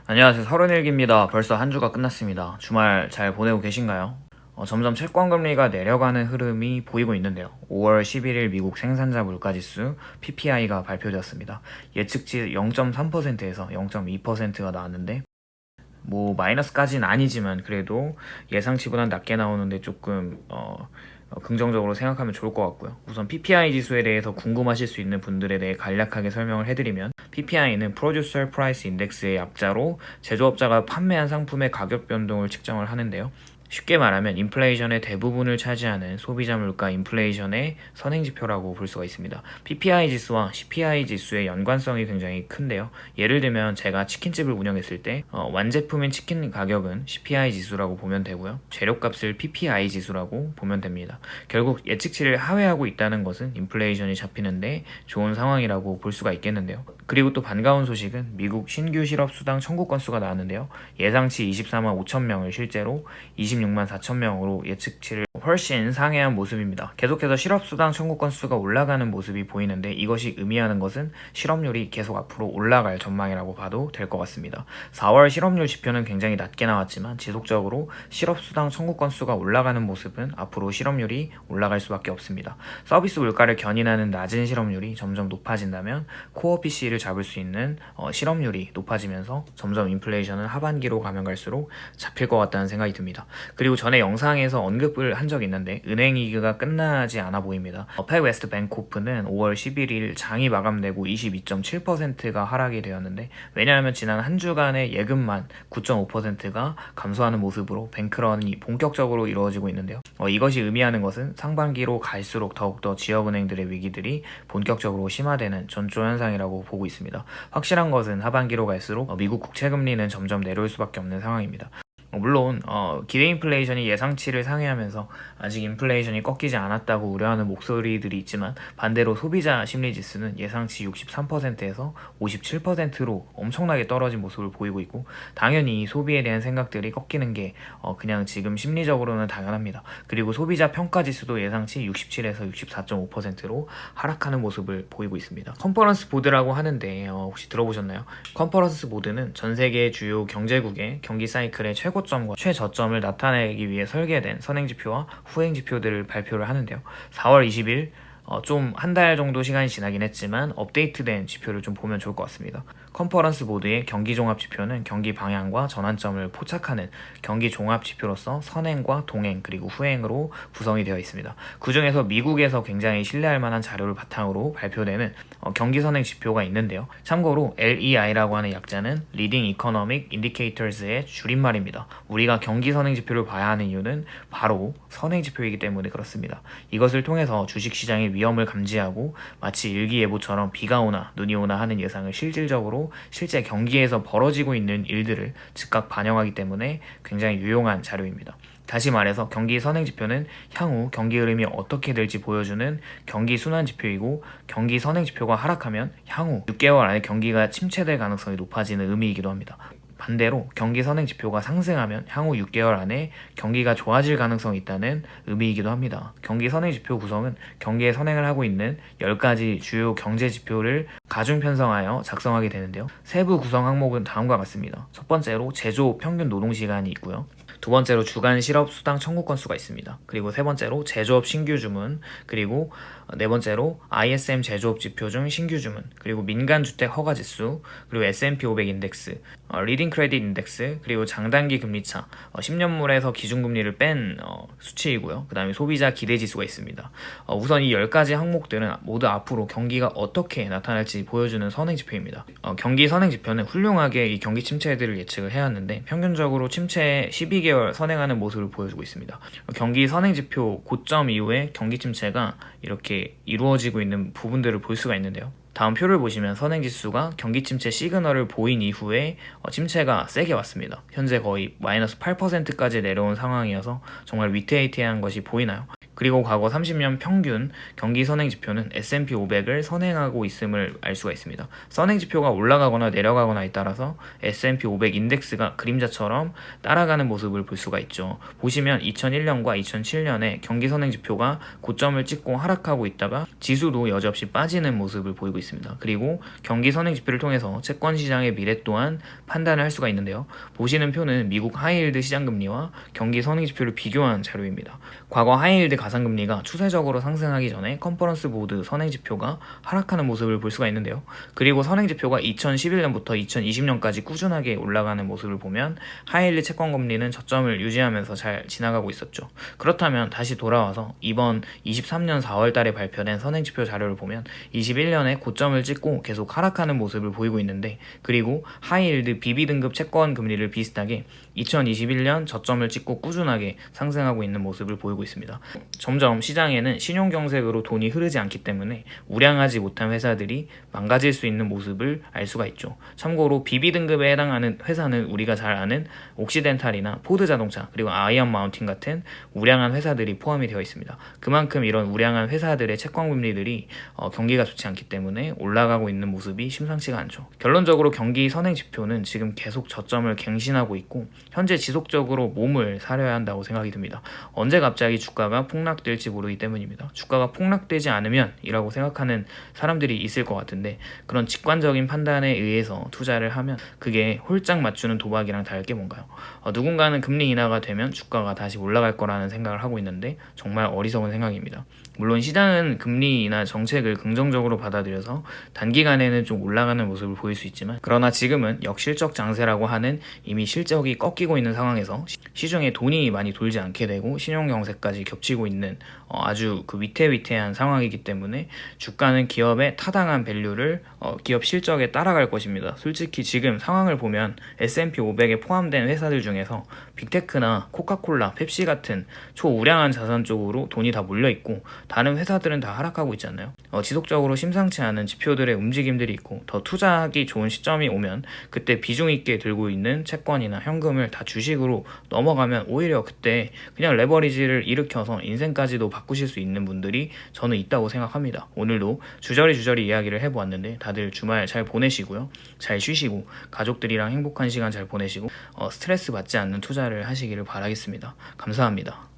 안녕하세요. 31기입니다. 벌써 한 주가 끝났습니다. 주말 잘 보내고 계신가요? 점점 채권금리가 내려가는 흐름이 보이고 있는데요. 5월 11일 미국 생산자 물가지수 PPI가 발표되었습니다. 예측치 0.3%에서 0.2%가 나왔는데 마이너스까지는 아니지만 그래도 예상치보다는 낮게 나오는데 조금 긍정적으로 생각하면 좋을 것 같고요. 우선 PPI 지수에 대해서 궁금하실 수 있는 분들에 대해 간략하게 설명을 해드리면 PPI는 Producer Price Index의 약자로 제조업자가 판매한 상품의 가격 변동을 측정을 하는데요. 쉽게 말하면 인플레이션의 대부분을 차지하는 소비자 물가 인플레이션의 선행지표라고 볼 수가 있습니다. PPI 지수와 CPI 지수의 연관성이 굉장히 큰데요. 예를 들면 제가 치킨집을 운영했을 때 완제품인 치킨 가격은 CPI 지수라고 보면 되고요. 재료값을 PPI 지수라고 보면 됩니다. 결국 예측치를 하회하고 있다는 것은 인플레이션이 잡히는데 좋은 상황이라고 볼 수가 있겠는데요. 그리고 또 반가운 소식은 미국 신규 실업 수당 청구 건수가 나왔는데요. 예상치 24만 5천 명을 실제로 26만 4천 명으로 예측치를 훨씬 상회한 모습입니다. 계속해서 실업수당 청구 건수가 올라가는 모습이 보이는데 이것이 의미하는 것은 실업률이 계속 앞으로 올라갈 전망이라고 봐도 될 것 같습니다. 4월 실업률 지표는 굉장히 낮게 나왔지만 지속적으로 실업수당 청구 건수가 올라가는 모습은 앞으로 실업률이 올라갈 수밖에 없습니다. 서비스 물가를 견인하는 낮은 실업률이 점점 높아진다면 코어 PC를 잡을 수 있는 실업률이 높아지면서 점점 인플레이션은 하반기로 가면 갈수록 잡힐 것 같다는 생각이 듭니다. 그리고 전에 영상에서 언급을 한 적이 있는데 은행 위기가 끝나지 않아 보입니다. 팩웨스트 뱅코프는 5월 11일 장이 마감되고 22.7%가 하락이 되었는데 왜냐하면 지난 한 주간의 예금만 9.5%가 감소하는 모습으로 뱅크런이 본격적으로 이루어지고 있는데요. 이것이 의미하는 것은 상반기로 갈수록 더욱더 지역은행들의 위기들이 본격적으로 심화되는 전조 현상이라고 보고 있습니다. 확실한 것은 하반기로 갈수록 미국 국채금리는 점점 내려올 수밖에 없는 상황입니다. 물론 기대 인플레이션이 예상치를 상회하면서 아직 인플레이션이 꺾이지 않았다고 우려하는 목소리들이 있지만 반대로 소비자 심리지수는 예상치 63%에서 57%로 엄청나게 떨어진 모습을 보이고 있고 당연히 소비에 대한 생각들이 꺾이는 게 그냥 지금 심리적으로는 당연합니다. 그리고 소비자 평가지수도 예상치 67에서 64.5%로 하락하는 모습을 보이고 있습니다. 컨퍼런스 보드라고 하는데 혹시 들어보셨나요? 컨퍼런스 보드는 전 세계 주요 경제국의 경기 사이클의 최고점과 최저점을 나타내기 위해 설계된 선행지표와 후행지표들을 발표를 하는데요. 4월 20일 좀 한 달 정도 시간이 지나긴 했지만 업데이트된 지표를 좀 보면 좋을 것 같습니다. 컨퍼런스 보드의 경기 종합 지표는 경기 방향과 전환점을 포착하는 경기 종합 지표로서 선행과 동행 그리고 후행으로 구성이 되어 있습니다. 그 중에서 미국에서 굉장히 신뢰할 만한 자료를 바탕으로 발표되는 경기 선행 지표가 있는데요. 참고로 LEI라고 하는 약자는 Leading Economic Indicators의 줄임말입니다. 우리가 경기 선행 지표를 봐야 하는 이유는 바로 선행 지표이기 때문에 그렇습니다. 이것을 통해서 주식시장의 위험을 감지하고 마치 일기예보처럼 비가 오나 눈이 오나 하는 예상을 실질적으로 실제 경기에서 벌어지고 있는 일들을 즉각 반영하기 때문에 굉장히 유용한 자료입니다. 다시 말해서 경기 선행지표는 향후 경기 흐름이 어떻게 될지 보여주는 경기 순환지표이고 경기 선행지표가 하락하면 향후 6개월 안에 경기가 침체될 가능성이 높아지는 의미이기도 합니다. 반대로 경기 선행 지표가 상승하면 향후 6개월 안에 경기가 좋아질 가능성이 있다는 의미이기도 합니다. 경기 선행 지표 구성은 경기에 선행을 하고 있는 10가지 주요 경제 지표를 가중 편성하여 작성하게 되는데요. 세부 구성 항목은 다음과 같습니다. 첫 번째로 제조업 평균 노동시간이 있고요. 두 번째로 주간 실업 수당 청구 건수가 있습니다. 그리고 세 번째로 제조업 신규 주문, 그리고 네 번째로 ISM 제조업 지표 중 신규 주문, 그리고 민간 주택 허가 지수, 그리고 S&P 500 인덱스, 리딩 크레딧 인덱스, 그리고 장단기 금리차, 10년물에서 기준금리를 뺀 수치이고요. 그 다음에 소비자 기대 지수가 있습니다. 우선 이 10가지 항목들은 모두 앞으로 경기가 어떻게 나타날지 보여주는 선행지표입니다. 경기 선행지표는 훌륭하게 이 경기 침체들을 예측을 해왔는데 평균적으로 침체에 12개월 선행하는 모습을 보여주고 있습니다. 경기 선행지표 고점 이후에 경기 침체가 이렇게 이루어지고 있는 부분들을 볼 수가 있는데요. 다음 표를 보시면 선행지수가 경기 침체 시그널을 보인 이후에 침체가 세게 왔습니다. 현재 거의 마이너스 8%까지 내려온 상황이어서 정말 위태위태한 것이 보이나요? 그리고 과거 30년 평균 경기 선행 지표는 S&P 500을 선행하고 있음을 알 수가 있습니다. 선행 지표가 올라가거나 내려가거나에 따라서 S&P 500 인덱스가 그림자처럼 따라가는 모습을 볼 수가 있죠. 보시면 2001년과 2007년에 경기 선행 지표가 고점을 찍고 하락하고 있다가 지수도 여지없이 빠지는 모습을 보이고 있습니다. 그리고 경기 선행 지표를 통해서 채권 시장의 미래 또한 판단을 할 수가 있는데요. 보시는 표는 미국 하이힐드 시장금리와 경기 선행 지표를 비교한 자료입니다. 과거 하이힐드 가상금리가 추세적으로 상승하기 전에 컨퍼런스 보드 선행지표가 하락하는 모습을 볼 수가 있는데요. 그리고 선행지표가 2011년부터 2020년까지 꾸준하게 올라가는 모습을 보면 하이힐드 채권금리는 저점을 유지하면서 잘 지나가고 있었죠. 그렇다면 다시 돌아와서 이번 23년 4월 달에 발표된 선행지표 자료를 보면 21년에 고점을 찍고 계속 하락하는 모습을 보이고 있는데, 그리고 하이힐드 BB등급 채권 금리를 비슷하게 2021년 저점을 찍고 꾸준하게 상승하고 있는 모습을 보이고 있습니다. 점점 시장에는 신용경색으로 돈이 흐르지 않기 때문에 우량하지 못한 회사들이 망가질 수 있는 모습을 알 수가 있죠. 참고로 BB등급에 해당하는 회사는 우리가 잘 아는 옥시덴탈이나 포드자동차, 그리고 아이언 마운틴 같은 우량한 회사들이 포함이 되어 있습니다. 그만큼 이런 우량한 회사들의 채권금리들이 경기가 좋지 않기 때문에 올라가고 있는 모습이 심상치가 않죠. 결론적으로 경기 선행지표는 지금 계속 저점을 갱신하고 있고 현재 지속적으로 몸을 사려야 한다고 생각이 듭니다. 언제 갑자기 주가가 폭락될지 모르기 때문입니다. 주가가 폭락되지 않으면 이라고 생각하는 사람들이 있을 것 같은데, 그런 직관적인 판단에 의해서 투자를 하면 그게 홀짝 맞추는 도박이랑 다를 게 뭔가요? 누군가는 금리 인하가 되면 주가가 다시 올라갈 거라는 생각을 하고 있는데 정말 어리석은 생각입니다. 물론 시장은 금리 인하 정책을 긍정적으로 받아들여서 단기간에는 좀 올라가는 모습을 보일 수 있지만, 그러나 지금은 역실적 장세라고 하는 이미 실적이 꺾이고 있는 상황에서 시중에 돈이 많이 돌지 않게 되고 신용경색까지 겹치고 있는 아주 그 위태위태한 상황이기 때문에 주가는 기업의 타당한 밸류를 기업 실적에 따라갈 것입니다. 솔직히 지금 상황을 보면 S&P 500에 포함된 회사들 중에서 빅테크나 코카콜라, 펩시 같은 초우량한 자산 쪽으로 돈이 다 몰려있고 다른 회사들은 다 하락하고 있잖아요. 지속적으로 심상치 않은 지표들의 움직임들이 있고 더 투자하기 좋은 시점이 오면 그때 비중 있게 들고 있는 채권이나 현금을 다 주식으로 넘어가면 오히려 그때 그냥 레버리지를 일으켜서 인생까지도 바꾸실 수 있는 분들이 저는 있다고 생각합니다. 오늘도 주저리 이야기를 해보았는데 다들 주말 잘 보내시고요. 잘 쉬시고 가족들이랑 행복한 시간 잘 보내시고 스트레스 받지 않는 투자를 하시기를 바라겠습니다. 감사합니다.